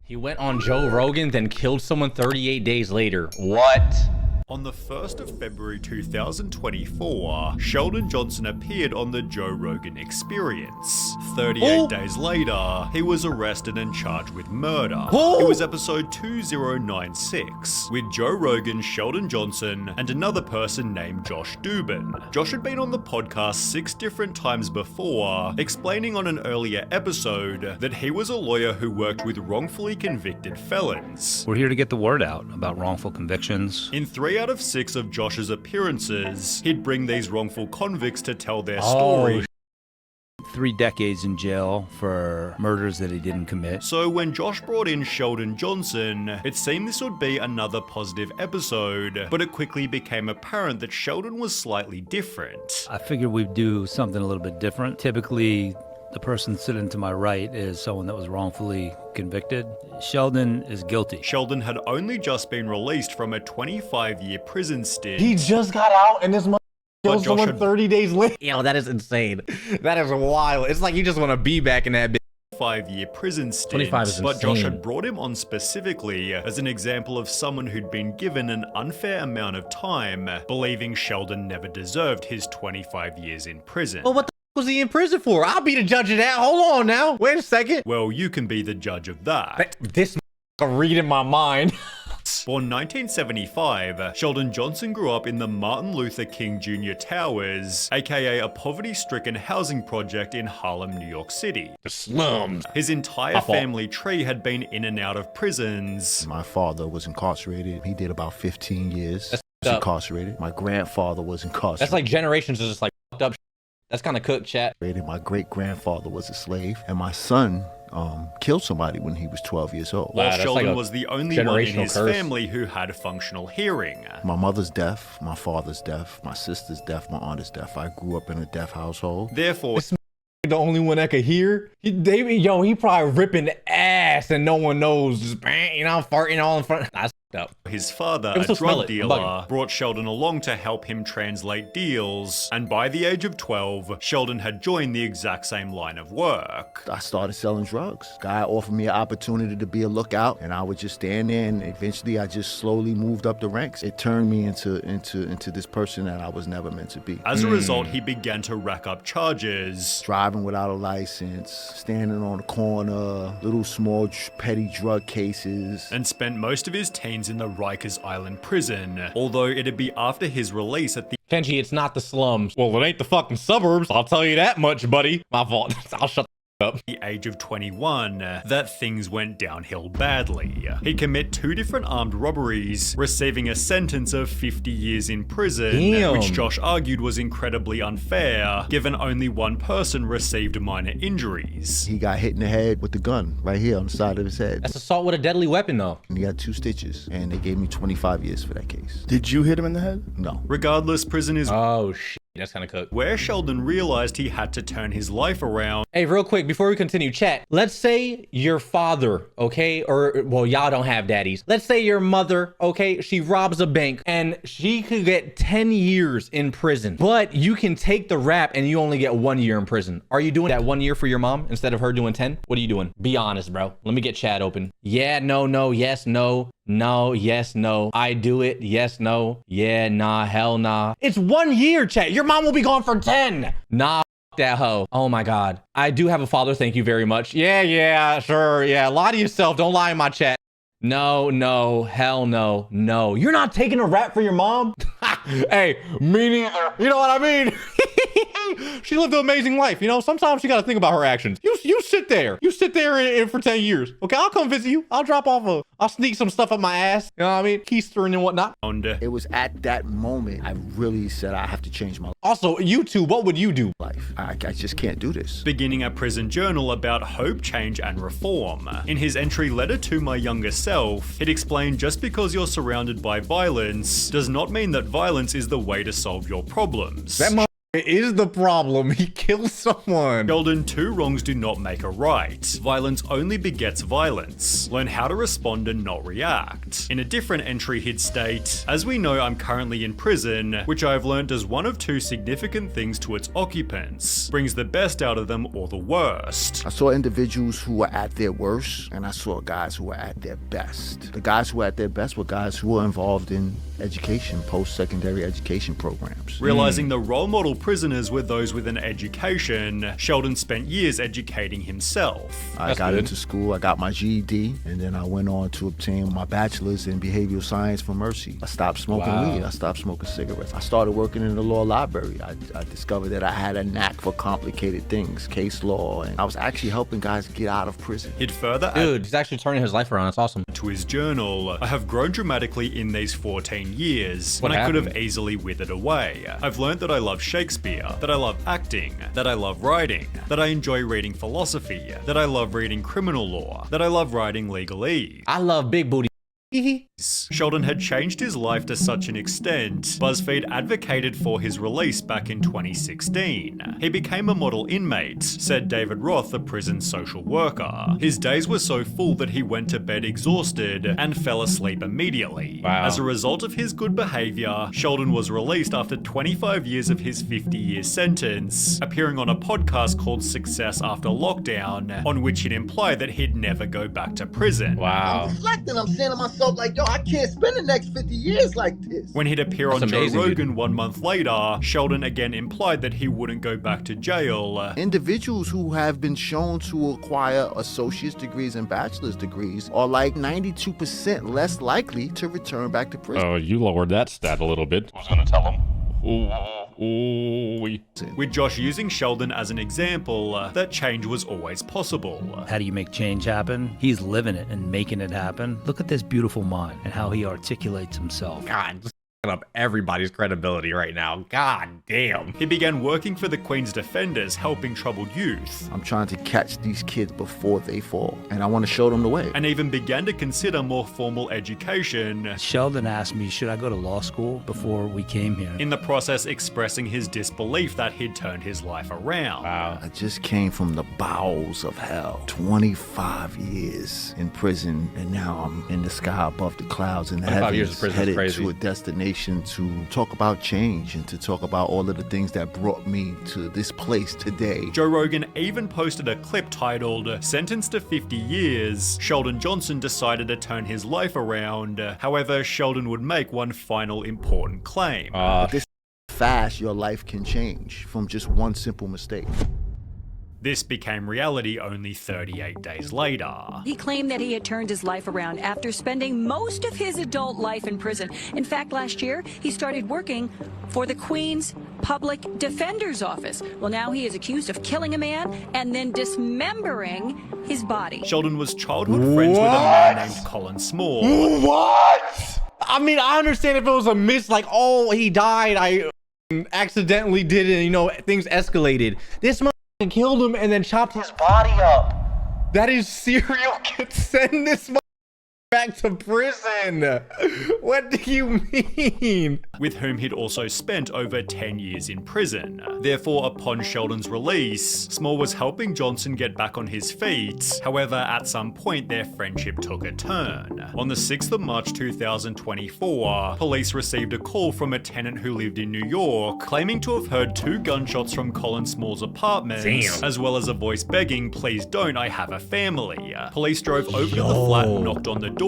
He went on Joe Rogan, then killed someone 38 days later. What? On the 1st of February 2024, Sheldon Johnson appeared on the Joe Rogan Experience. 38 days later, he was arrested and charged with murder. It was episode 2096, with Joe Rogan, Sheldon Johnson, and another person named Josh Dubin. Josh had been on the podcast 6 different times before, explaining on an earlier episode that he was a lawyer who worked with wrongfully convicted felons. We're here to get the word out about wrongful convictions. In 3 out of 6 of Josh's appearances, he'd bring these wrongful convicts to tell their story. 3 decades in jail for murders that he didn't commit. So when Josh brought in Sheldon Johnson, it seemed this would be another positive episode, but it quickly became apparent that Sheldon was slightly different. I figured we'd do something a little bit different. Typically, the person sitting to my right is someone that was wrongfully convicted. Sheldon is guilty. Sheldon had only just been released from a 25-year prison stint. He just got out and this killed Josh someone had- 30 days later. Yo, that is insane. That is wild. It's like you just want to be back in that bitch. 5-year prison stint, 25 is but Josh insane. had brought him on specifically as an example of someone who'd been given an unfair amount of time, believing Sheldon never deserved his 25 years in prison. Well, what the was he in prison for? I'll be the judge of that. Hold on now. Wait a second. Well, you can be the judge of that. This reading my mind. Born 1975, Sheldon Johnson grew up in the Martin Luther King Jr. Towers, aka a poverty-stricken housing project in Harlem, New York City. The slums. His entire family tree had been in and out of prisons. My father was incarcerated. He did about 15 years. That's He was up. incarcerated. My grandfather was incarcerated. That's like generations of just like fucked up. That's kind of cooked, chat. My great-grandfather was a slave. And my son killed somebody when he was 12 years old. While Wow, that's Sheldon like a was the only one in generational his curse. family who had functional hearing. My mother's deaf, my father's deaf, my sister's deaf, my aunt is deaf. I grew up in a deaf household. Therefore, The only one that could hear. He probably ripping ass and no one knows. Just farting all in front. That's fucked up. his father, It was a so smell drug it. I'm dealer, bugging. brought Sheldon along to help him translate deals, and by the age of 12, Sheldon had joined the exact same line of work. I started selling drugs. Guy offered me an opportunity to be a lookout, and I would just stand there, and eventually I just slowly moved up the ranks. It turned me into this person that I was never meant to be. As a result, he began to rack up charges. Driving without a license, standing on the corner, little small petty drug cases. And spent most of his teens in the Rikers Island prison, although it'd be after his release at the Kenji, it's not the slums. Well, it ain't the fucking suburbs. I'll tell you that much, buddy. My fault. I'll shut up. age of 21 that things went downhill badly. He'd commit 2 different armed robberies, receiving a sentence of 50 years in prison, Damn. which Josh argued was incredibly unfair, given only one person received minor injuries. He got hit in the head with the gun right here on the side of his head. That's assault with a deadly weapon, though. And he got 2 stitches, and they gave me 25 years for that case. Did you hit him in the head? No. Regardless, prison is Oh, shit. That's kind of cooked. where Sheldon realized he had to turn his life around. Hey, real quick, before we continue, chat, let's say your father, okay, or, well, y'all don't have daddies. Let's say your mother, okay, she robs a bank and she could get 10 years in prison, but you can take the rap and you only get 1 year in prison. Are you doing that 1 year for your mom instead of her doing 10? What are you doing? Be honest, bro. Let me get chat open. Yeah, no, no, yes, no. No, yes, no. I do it. Yes, no. Yeah, nah, hell nah. It's 1 year, chat. Your mom will be gone for 10. Nah, f- that hoe. Oh my God. I do have a father. Thank you very much. Yeah, sure. Yeah, lie to yourself. Don't lie in my chat. No, no, hell no, no. You're not taking a rap for your mom? Hey, me neither. You know what I mean? She lived an amazing life. You know, sometimes you got to think about her actions. You sit there. You sit there in for 10 years. Okay, I'll come visit you. I'll drop off I'll sneak some stuff up my ass. You know what I mean? Keystering and whatnot. It was at that moment I really said I have to change my Also, you two, what would you do? life. I just can't do this. Beginning a prison journal about hope, change, and reform. In his entry letter to my younger self, it explained just because you're surrounded by violence does not mean that violence is the way to solve your problems. That is the problem. He kills someone. Sheldon, two wrongs do not make a right. Violence only begets violence. Learn how to respond and not react. In a different entry he'd state, as we know, I'm currently in prison, which I've learned does one of two significant things to its occupants. Brings the best out of them or the worst. I saw individuals who were at their worst, and I saw guys who were at their best. The guys who were at their best were guys who were involved in education, post-secondary education programs. Realizing the role model prisoners were those with an education, Sheldon spent years educating himself. I got into school, I got my GED, and then I went on to obtain my bachelor's in behavioral science from Mercy. I stopped smoking weed, I stopped smoking cigarettes. I started working in the law library. I discovered that I had a knack for complicated things, case law, and I was actually helping guys get out of prison. He'd further Dude, he's actually turning his life around. That's awesome. to his journal, I have grown dramatically in these 14 years when I could have easily withered away. I've learned that I love Shakespeare, that I love acting, that I love writing, that I enjoy reading philosophy, that I love reading criminal law, that I love writing legalese. I love big booty. Sheldon had changed his life to such an extent, BuzzFeed advocated for his release back in 2016. He became a model inmate, said David Roth, the prison social worker. His days were so full that he went to bed exhausted and fell asleep immediately. Wow. As a result of his good behavior, Sheldon was released after 25 years of his 50-year sentence, appearing on a podcast called Success After Lockdown, on which he'd implied that he'd never go back to prison. Wow. I'm reflecting, I'm saying to myself, like, yo, I can't spend the next 50 years like this. When he'd appear on That's Joe amazing, Rogan dude. 1 month later, Sheldon again implied that he wouldn't go back to jail. Individuals who have been shown to acquire associate's degrees and bachelor's degrees are like 92% less likely to return back to prison. Oh, you lowered that stat a little bit. I was gonna tell him. With Josh using Sheldon as an example, that change was always possible. How do you make change happen? He's living it and making it happen. Look at this beautiful mind and how he articulates himself. God, just up everybody's credibility right now. God damn. He began working for the Queen's Defenders, helping troubled youth, I'm trying to catch these kids before they fall, and I want to show them the way. and even began to consider more formal education, Sheldon asked me, should I go to law school before we came here? in the process expressing his disbelief that he'd turned his life around. Wow. I just came from the bowels of hell. 25 years in prison, and now I'm in the sky above the clouds in the 25 years heavens, of prison is headed crazy. to a destination to talk about change and to talk about all of the things that brought me to this place today. Joe Rogan even posted a clip titled, "Sentenced to 50 years, Sheldon Johnson decided to turn his life around." However, Sheldon would make one final important claim. This fast your life can change from just one simple mistake. This became reality only 38 days later. He claimed that he had turned his life around after spending most of his adult life in prison. In fact, last year, he started working for the Queen's Public Defender's Office. Well, now he is accused of killing a man and then dismembering his body. Sheldon was childhood friends with a man named Colin Small. What? I mean, I understand if it was a miss, like, oh, he died, I accidentally did it, you know, things escalated. This motherfucker killed him and then chopped his body up. That is serial killer. Send this motherfucker back to prison. What do you mean? With whom he'd also spent over 10 years in prison. Therefore, upon Sheldon's release, Small was helping Johnson get back on his feet. However, at some point, their friendship took a turn. On the 6th of March 2024, police received a call from a tenant who lived in New York, claiming to have heard 2 gunshots from Colin Small's apartment, Damn. as well as a voice begging, "Please don't, I have a family." Police drove over to the flat and knocked on the door,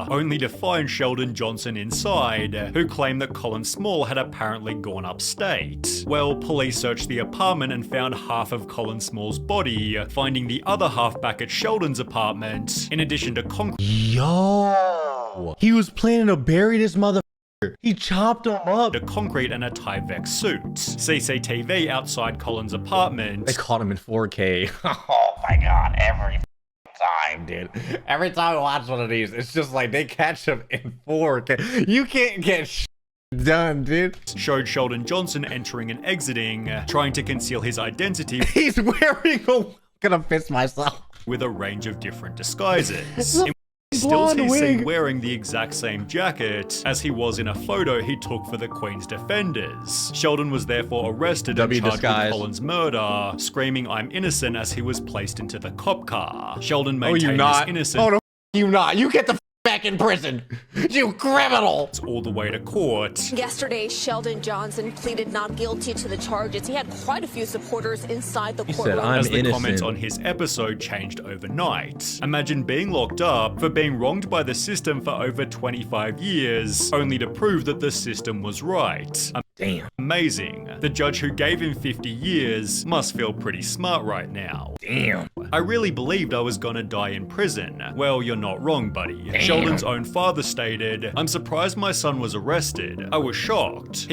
only to find Sheldon Johnson inside, who claimed that Colin Small had apparently gone upstate. Well, police searched the apartment and found half of Colin Small's body, finding the other half back at Sheldon's apartment, in addition to concrete. Yo. He was planning to bury this motherfucker. He chopped him up. A concrete and a Tyvek suit. CCTV outside Colin's apartment. They caught him in 4K. Oh my god, every time, dude. Every time I watch one of these, it's just like they catch him in 4K. You can't get done, dude. Showed Sheldon Johnson entering and exiting, trying to conceal his identity He's wearing a... I'm gonna piss myself. with a range of different disguises. In Stills he's seen wearing the exact same jacket as he was in a photo he took for the Queen's Defenders. Sheldon was therefore arrested and charged with Colin's murder, screaming "I'm innocent" as he was placed into the cop car. Sheldon maintained his innocence. Oh, no, you not. You get the back in prison, you criminal! All the way to court. Yesterday, Sheldon Johnson pleaded not guilty to the charges. He had quite a few supporters inside the courtroom. As the comments on his episode changed overnight. Imagine being locked up for being wronged by the system for over 25 years, only to prove that the system was right. Damn. Amazing. The judge who gave him 50 years must feel pretty smart right now. Damn. I really believed I was gonna die in prison. Well, you're not wrong, buddy. Damn. Sheldon's own father stated, "I'm surprised my son was arrested. I was shocked.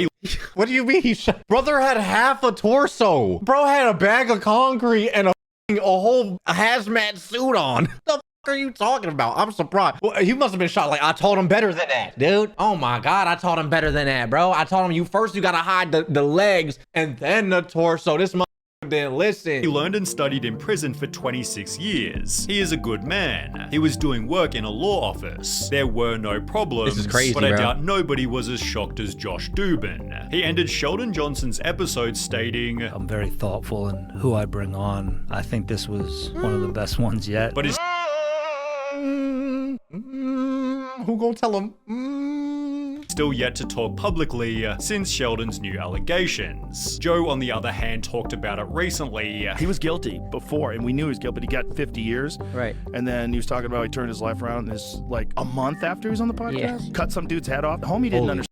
What do you mean? Brother had half a torso. Bro had a bag of concrete and a whole hazmat suit on. The are you talking about? I'm surprised. Well, he must have been shot. Like, I told him better than that, dude. Oh my God, I taught him better than that, bro. I told him you gotta hide the legs and then the torso. This motherfucker didn't listen. He learned and studied in prison for 26 years. He is a good man. He was doing work in a law office. There were no problems. This is crazy, but I bro. doubt nobody was as shocked as Josh Dubin. He ended Sheldon Johnson's episode stating, I'm very thoughtful in who I bring on. I think this was one of the best ones yet. but his Who gonna tell him? still yet to talk publicly since Sheldon's new allegations. Joe, on the other hand, talked about it recently. He was guilty before, and we knew he was guilty, but he got 50 years. Right. And then he was talking about he turned his life around this, like, a month after he was on the podcast. Cut some dude's head off. The homie didn't understand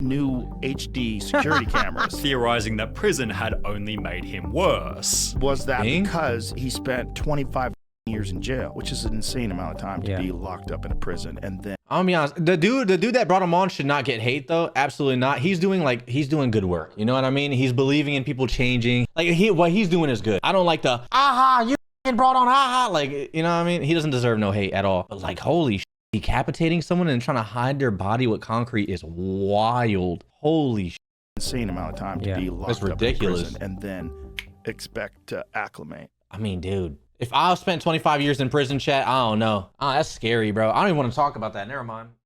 new HD security cameras. Theorizing that prison had only made him worse. Was that Bing? because he spent 25 years in jail, which is an insane amount of time to be locked up in a prison, and then I'll be honest, the dude that brought him on should not get hate though. Absolutely not. He's doing good work. You know what I mean? He's believing in people changing. Like what he's doing is good. I don't like the aha, you brought on aha. Like, you know what I mean? He doesn't deserve no hate at all. But like, holy shit, decapitating someone and trying to hide their body with concrete is wild. Holy shit. insane amount of time to be locked That's up ridiculous. in prison and then expect to acclimate. I mean, dude, if I spent 25 years in prison, chat, I don't know. Oh, that's scary, bro. I don't even want to talk about that. Never mind.